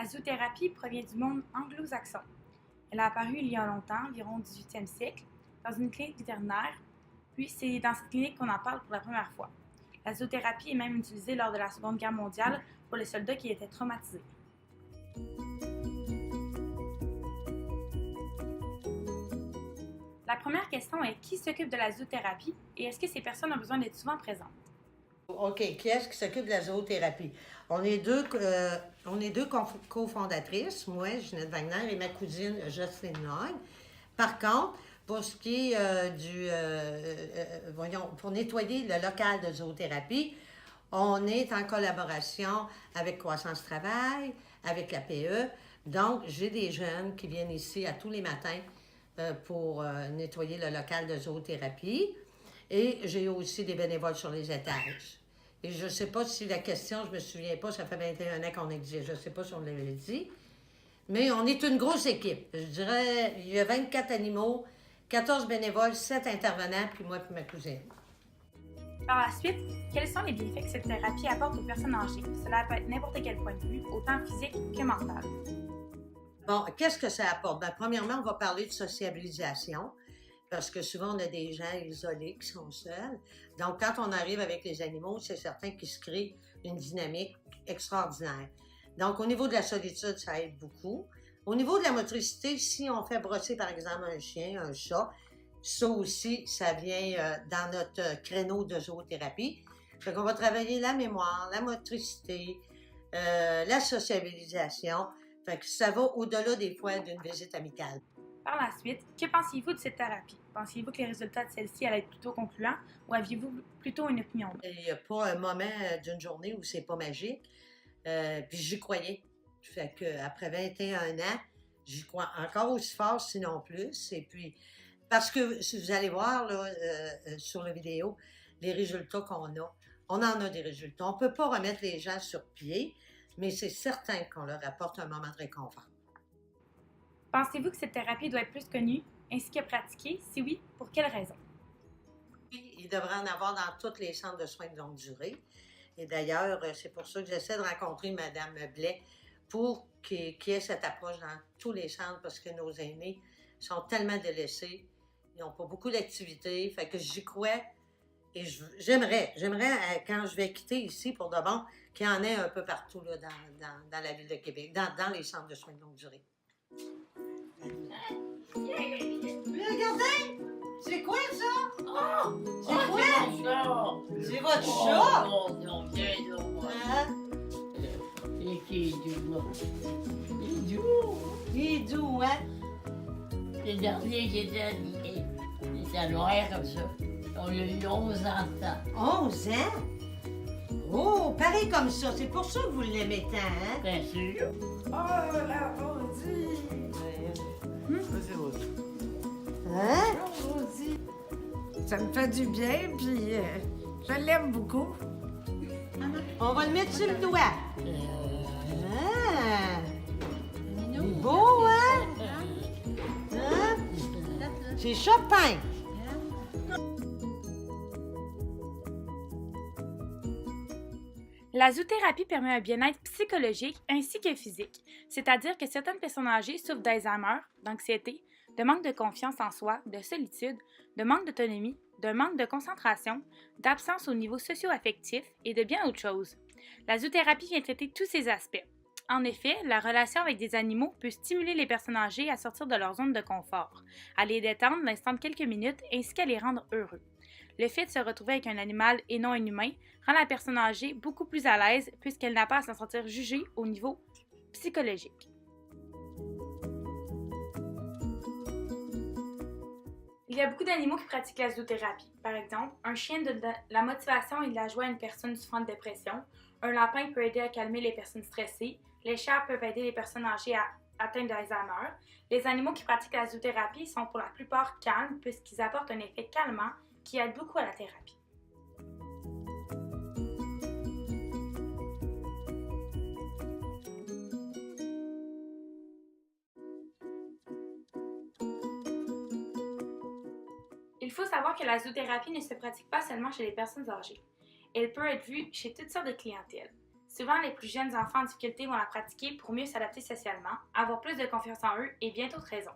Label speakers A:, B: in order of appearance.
A: zoothérapie provient du monde anglo-saxon. Elle a apparu il y a longtemps, environ au 18e siècle, dans une clinique vétérinaire, puis c'est dans cette clinique qu'on en parle pour la première fois. La zoothérapie est même utilisée lors de la Seconde Guerre mondiale pour les soldats qui étaient traumatisés. La première question est qui s'occupe de la zoothérapie et est-ce que ces personnes ont besoin d'être souvent présentes?
B: OK. Qui est-ce qui s'occupe de la zoothérapie? On est deux cofondatrices, moi, Ginette Wagner, et ma cousine Jocelyne Noy. Par contre, pour ce qui est pour nettoyer le local de zoothérapie, on est en collaboration avec Croissance Travail, avec la PE. Donc, j'ai des jeunes qui viennent ici à tous les matins pour nettoyer le local de zoothérapie. Et j'ai aussi des bénévoles sur les étages. Et je ne sais pas si la question, je ne me souviens pas, ça fait 21 ans qu'on existe, je ne sais pas si on l'avait dit. Mais on est une grosse équipe. Je dirais, il y a 24 animaux, 14 bénévoles, 7 intervenants, puis moi et ma cousine.
A: Par la suite, quels sont les bienfaits que cette thérapie apporte aux personnes âgées? Cela peut être n'importe quel point de vue, autant physique que mental.
B: Bon, qu'est-ce que ça apporte? Bien, premièrement, on va parler de sociabilisation, parce que souvent, on a des gens isolés qui sont seuls. Donc, quand on arrive avec les animaux, c'est certain qu'il se crée une dynamique extraordinaire. Donc, au niveau de la solitude, ça aide beaucoup. Au niveau de la motricité, si on fait brosser, par exemple, un chien, un chat, ça aussi, ça vient dans notre créneau de zoothérapie. Fait qu'on va travailler la mémoire, la motricité, la sociabilisation. Fait que ça va au-delà des fois d'une visite amicale.
A: Par la suite, que pensiez-vous de cette thérapie? Pensiez-vous que les résultats de celle-ci allaient être plutôt concluants ou aviez-vous plutôt une opinion?
B: Il n'y a pas un moment d'une journée où c'est pas magique. Puis j'y croyais. Fait qu'après 21 ans, j'y crois encore aussi fort, sinon plus. Et puis, parce que si vous allez voir là, sur la vidéo, les résultats qu'on a, on en a des résultats. On ne peut pas remettre les gens sur pied, mais c'est certain qu'on leur apporte un moment de réconfort.
A: Pensez-vous que cette thérapie doit être plus connue ainsi que pratiquée? Si oui, pour quelles raisons?
B: Il devrait en avoir dans tous les centres de soins de longue durée. Et d'ailleurs, c'est pour ça que j'essaie de rencontrer Mme Blais pour qu'il y ait cette approche dans tous les centres parce que nos aînés sont tellement délaissés. Ils n'ont pas beaucoup d'activités. Fait que j'y crois et j'aimerais, quand je vais quitter ici pour de bon, qu'il y en ait un peu partout là, dans la ville de Québec, dans les centres de soins de longue durée. Mais regardez! C'est quoi ça?
C: Oh!
B: C'est quoi? C'est votre chat?
C: Oh non, viens donc.
B: Hein?
C: Et qui est doux. Il est doux.
B: Il est doux, hein?
C: Le dernier qui était noir comme ça. On a eu 11 ans.
B: 11 ans? Oh, pareil comme ça. C'est pour ça que vous l'aimez tant, hein?
C: Bien sûr.
D: Oh, la Rosy! Vas-y, Rosy.
B: Hein?
D: Oh, Rosy! Ça me fait du bien, puis je l'aime beaucoup.
B: On va le mettre sur le doigt. Ah! Il est beau, hein? Hein? C'est Chopin.
A: La zoothérapie permet un bien-être psychologique ainsi que physique, c'est-à-dire que certaines personnes âgées souffrent d'Alzheimer, d'anxiété, de manque de confiance en soi, de solitude, de manque d'autonomie, de manque de concentration, d'absence au niveau socio-affectif et de bien autre chose. La zoothérapie vient traiter tous ces aspects. En effet, la relation avec des animaux peut stimuler les personnes âgées à sortir de leur zone de confort, à les détendre l'instant de quelques minutes ainsi qu'à les rendre heureux. Le fait de se retrouver avec un animal et non un humain rend la personne âgée beaucoup plus à l'aise puisqu'elle n'a pas à s'en sentir jugée au niveau psychologique. Il y a beaucoup d'animaux qui pratiquent la zoothérapie. Par exemple, un chien donne de la motivation et de la joie à une personne souffrant de dépression. Un lapin peut aider à calmer les personnes stressées. Les chats peuvent aider les personnes âgées à atteindre d'Alzheimer. Les animaux qui pratiquent la zoothérapie sont pour la plupart calmes puisqu'ils apportent un effet calmant qui aide beaucoup à la thérapie. Il faut savoir que la zoothérapie ne se pratique pas seulement chez les personnes âgées. Elle peut être vue chez toutes sortes de clientèles. Souvent, les plus jeunes enfants en difficulté vont la pratiquer pour mieux s'adapter socialement, avoir plus de confiance en eux et bien d'autres raisons.